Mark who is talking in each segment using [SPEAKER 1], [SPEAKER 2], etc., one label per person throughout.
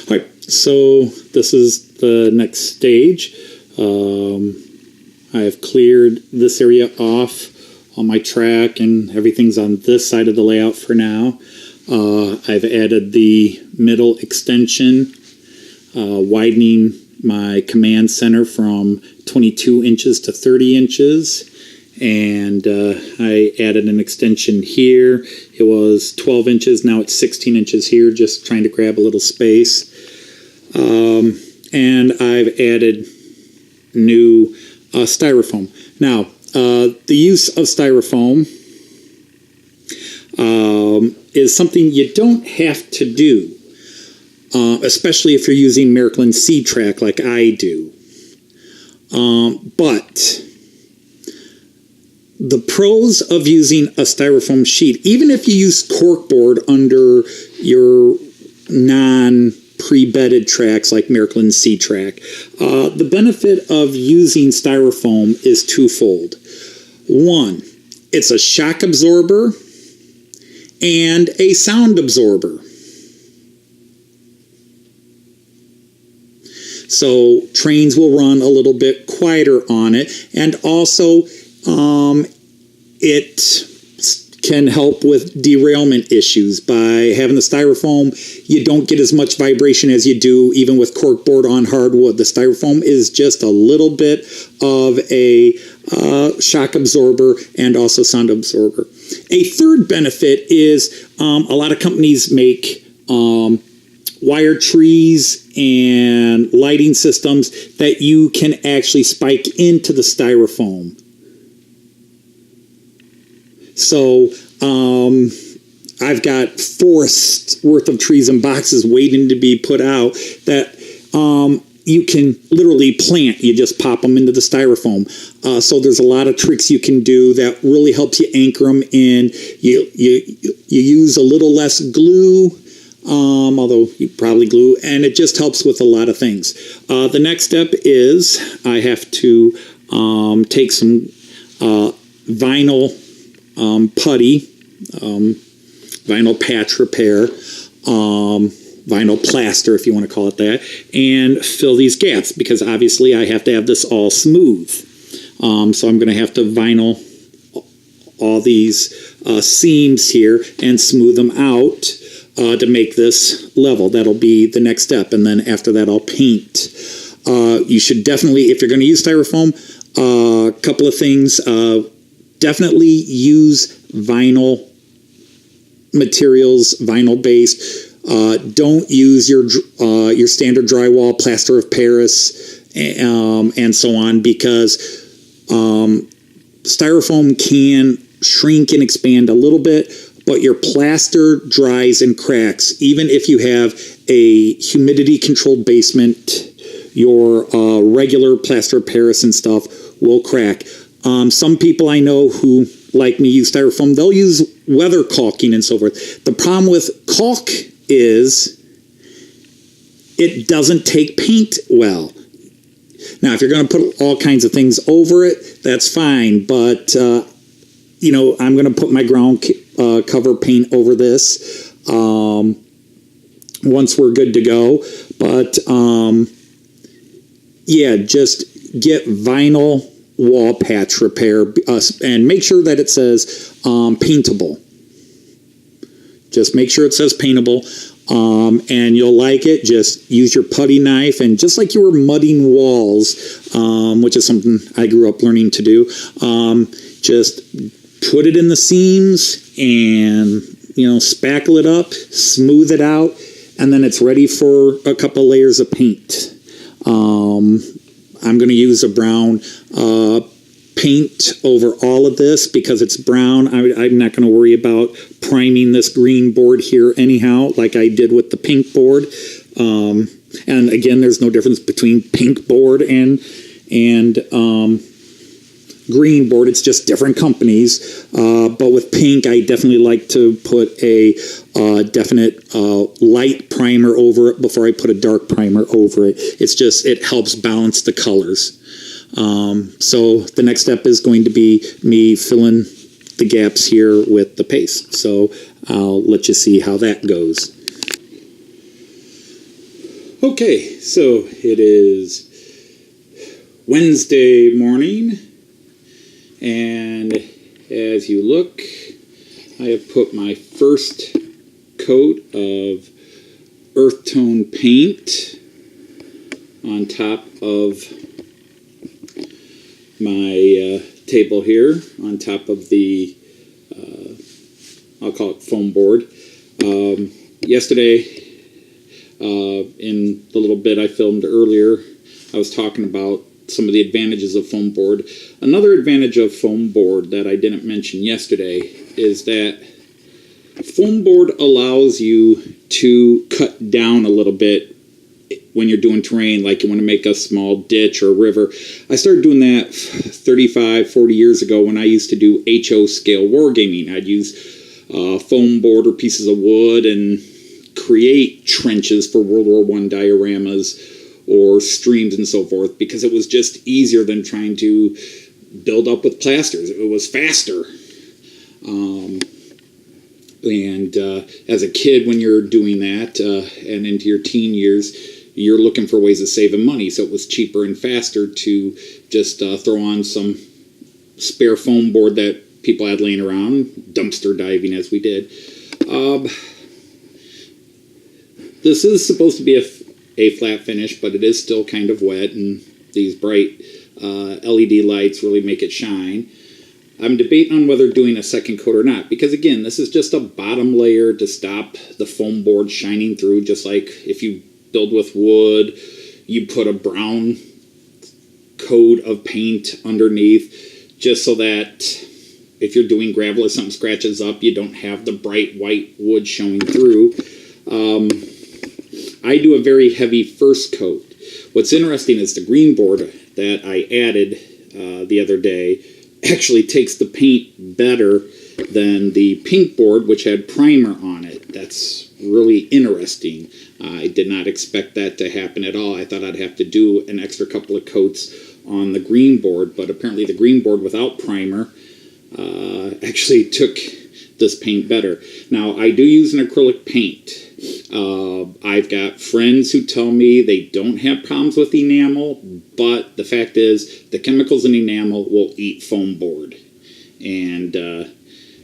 [SPEAKER 1] All right, so this is the next stage. I have cleared this area off on my track, and everything's on this side of the layout for now. I've added the middle extension, widening my command center from 22 inches to 30 inches. And I added an extension here. It was 12 inches, now it's 16 inches here, just trying to grab a little space. And I've added new styrofoam. Now, the use of styrofoam is something you don't have to do, especially if you're using Miracle C-Track like I do. But the pros of using a styrofoam sheet, even if you use corkboard under your non-pre-bedded tracks like Miracle C-Track, the benefit of using styrofoam is twofold. One, it's a shock absorber and a sound absorber. So trains will run a little bit quieter on it, and also it can help with derailment issues. By having the styrofoam, you don't get as much vibration as you do even with corkboard on hardwood. The styrofoam is just a little bit of a shock absorber and also sound absorber. A third benefit is a lot of companies make wire trees and lighting systems that you can actually spike into the styrofoam. So I've got forests worth of trees and boxes waiting to be put out that you can literally plant. You just pop them into the styrofoam. So there's a lot of tricks you can do that really helps you anchor them in. You use a little less glue, although you probably glue, and it just helps with a lot of things. The next step is I have to take some vinyl putty, vinyl patch repair, vinyl plaster, if you want to call it that, and fill these gaps, because obviously I have to have this all smooth. So I'm going to have to vinyl all these seams here and smooth them out to make this level. That'll be the next step, and then after that I'll paint. You should definitely, if you're going to use styrofoam, a couple of things. Definitely use vinyl materials, vinyl based. Don't use your standard drywall, plaster of Paris, and so on, because styrofoam can shrink and expand a little bit, but your plaster dries and cracks. Even if you have a humidity controlled basement, your regular plaster of Paris and stuff will crack. Some people I know who, like me, use styrofoam. They'll use weather caulking and so forth. The problem with caulk is it doesn't take paint well. Now, if you're going to put all kinds of things over it, that's fine. But, I'm going to put my ground cover paint over this once we're good to go. But, just get vinyl wall patch repair, and make sure that it says paintable. Just make sure it says paintable, and you'll like it. Just use your putty knife, and just like you were mudding walls, which is something I grew up learning to do, just put it in the seams and spackle it up, smooth it out, and then it's ready for a couple layers of paint. I'm going to use a brown paint over all of this because it's brown. I'm not going to worry about priming this green board here anyhow, like I did with the pink board. And again, there's no difference between pink board and green board. It's just different companies. But with pink, I definitely like to put a definite light primer over it before I put a dark primer over it. It helps balance the colors. So the next step is going to be me filling the gaps here with the paste. So I'll let you see how that goes. Okay, so it is Wednesday morning, and as you look, I have put my first coat of earth tone paint on top of my table here, on top of the, I'll call it foam board. Yesterday, in the little bit I filmed earlier, I was talking about some of the advantages of foam board. Another advantage of foam board that I didn't mention yesterday is that foam board allows you to cut down a little bit when you're doing terrain, like you want to make a small ditch or a river. I started doing that 35, 40 years ago when I used to do HO scale wargaming. I'd use foam board or pieces of wood and create trenches for World War I dioramas or streams and so forth, because it was just easier than trying to build up with plasters. It was faster. And as a kid, when you're doing that and into your teen years, you're looking for ways of saving money. So it was cheaper and faster to just throw on some spare foam board that people had laying around, dumpster diving as we did. This is supposed to be a flat finish, but it is still kind of wet, and these bright LED lights really make it shine. I'm debating on whether doing a second coat or not, because again, this is just a bottom layer to stop the foam board shining through, just like if you build with wood, you put a brown coat of paint underneath, just so that if you're doing gravel or something scratches up, you don't have the bright white wood showing through. I do a very heavy first coat. What's interesting is the green board that I added the other day actually takes the paint better than the pink board, which had primer on it. That's really interesting. I did not expect that to happen at all. I thought I'd have to do an extra couple of coats on the green board, but apparently the green board without primer actually took this paint better. Now, I do use an acrylic paint. I've got friends who tell me they don't have problems with enamel, but the fact is the chemicals in enamel will eat foam board. And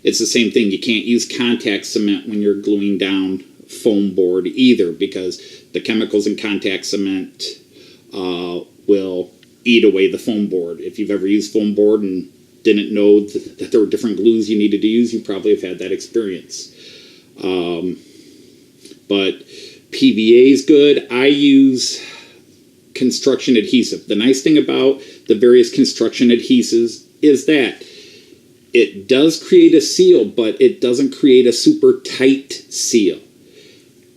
[SPEAKER 1] it's the same thing. You can't use contact cement when you're gluing down foam board either, because the chemicals in contact cement will eat away the foam board. If you've ever used foam board and didn't know that there were different glues you needed to use, you probably have had that experience. But PVA is good. I use construction adhesive. The nice thing about the various construction adhesives is that it does create a seal, but it doesn't create a super tight seal.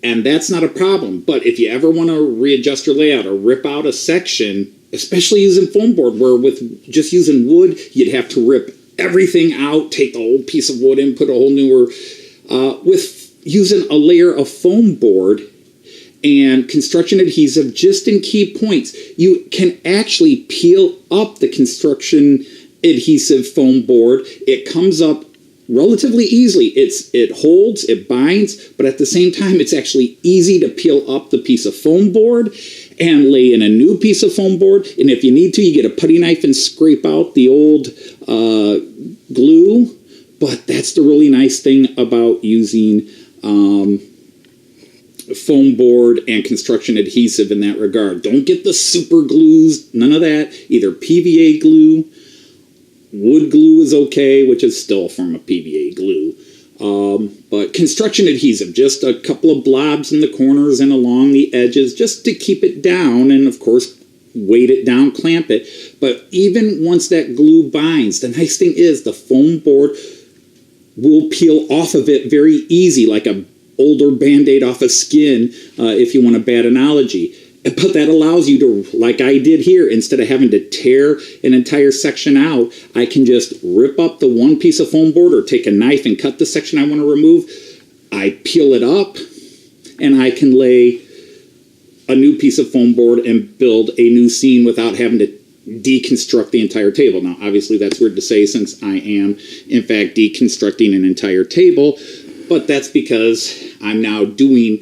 [SPEAKER 1] And that's not a problem. But if you ever want to readjust your layout or rip out a section, especially using foam board, where with just using wood, you'd have to rip everything out, take the old piece of wood in, put a whole newer, with using a layer of foam board and construction adhesive just in key points, you can actually peel up the construction adhesive foam board. It comes up relatively easily. It holds, it binds, but at the same time, it's actually easy to peel up the piece of foam board and lay in a new piece of foam board. And if you need to, you get a putty knife and scrape out the old glue. But that's the really nice thing about using foam board and construction adhesive in that regard. Don't get the super glues, none of that. Either PVA glue, wood glue is okay, which is still a form of PVA glue. But construction adhesive, just a couple of blobs in the corners and along the edges, just to keep it down, and of course, weight it down, clamp it. But even once that glue binds, the nice thing is the foam board will peel off of it very easy, like a older Band-Aid off of skin, if you want a bad analogy. But that allows you to, like I did here, instead of having to tear an entire section out, I can just rip up the one piece of foam board or take a knife and cut the section I want to remove. I peel it up, and I can lay a new piece of foam board and build a new scene without having to deconstruct the entire table. Now, obviously, that's weird to say since I am, in fact, deconstructing an entire table, but that's because I'm now doing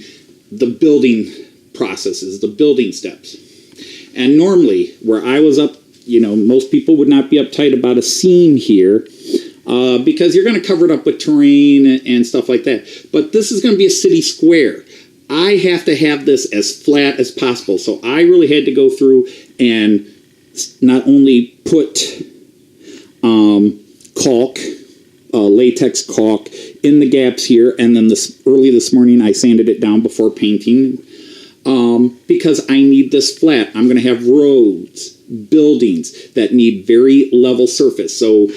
[SPEAKER 1] the building processes, the building steps. And normally, where I was up, most people would not be uptight about a seam here because you're going to cover it up with terrain and stuff like that. But this is going to be a city square. I have to have this as flat as possible. So I really had to go through and not only put caulk, latex caulk in the gaps here, and then early this morning I sanded it down before painting because I need this flat. I'm going to have roads, buildings that need very level surface. So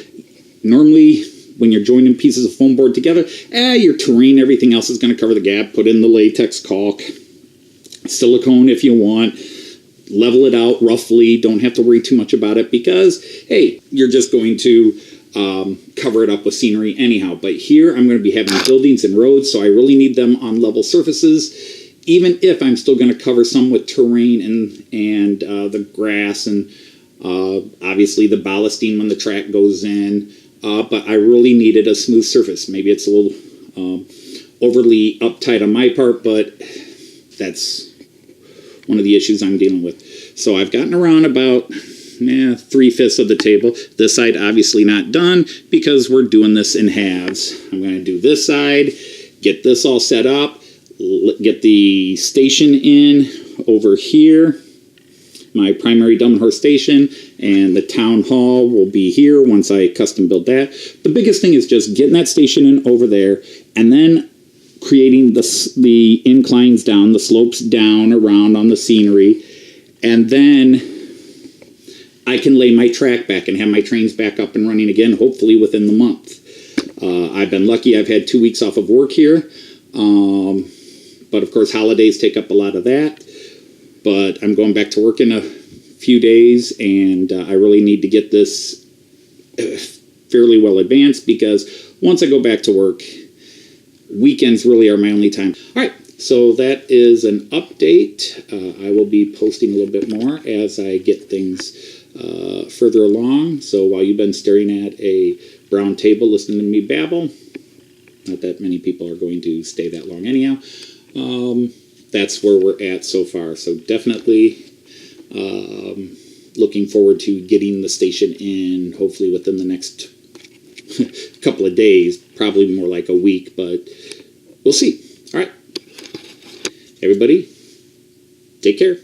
[SPEAKER 1] normally when you're joining pieces of foam board together, your terrain, everything else is going to cover the gap. Put in the latex caulk, silicone if you want, level it out roughly. Don't have to worry too much about it because, hey, you're just going to cover it up with scenery anyhow. But here I'm going to be having buildings and roads, so I really need them on level surfaces, even if I'm still going to cover some with terrain and the grass and obviously the ballasting when the track goes in. But I really needed a smooth surface. Maybe it's a little overly uptight on my part, but that's one of the issues I'm dealing with. So I've gotten around about 3/5 of the table. This side obviously not done because we're doing this in halves. I'm going to do this side, get this all set up, get the station in over here, my primary dumb horse station, and the town hall will be here once I custom build that. The biggest thing is just getting that station in over there and then creating the inclines down, the slopes down around on the scenery, and then I can lay my track back and have my trains back up and running again, hopefully within the month. I've been lucky. I've had 2 weeks off of work here, but of course holidays take up a lot of that. But I'm going back to work in a few days, and I really need to get this fairly well advanced because once I go back to work, weekends really are my only time. All right, so that is an update. I will be posting a little bit more as I get things further along. So while you've been staring at a brown table listening to me babble, not that many people are going to stay that long anyhow, that's where we're at so far. So definitely looking forward to getting the station in, hopefully within the next couple of days, probably more like a week, but we'll see. All right. Everybody, take care.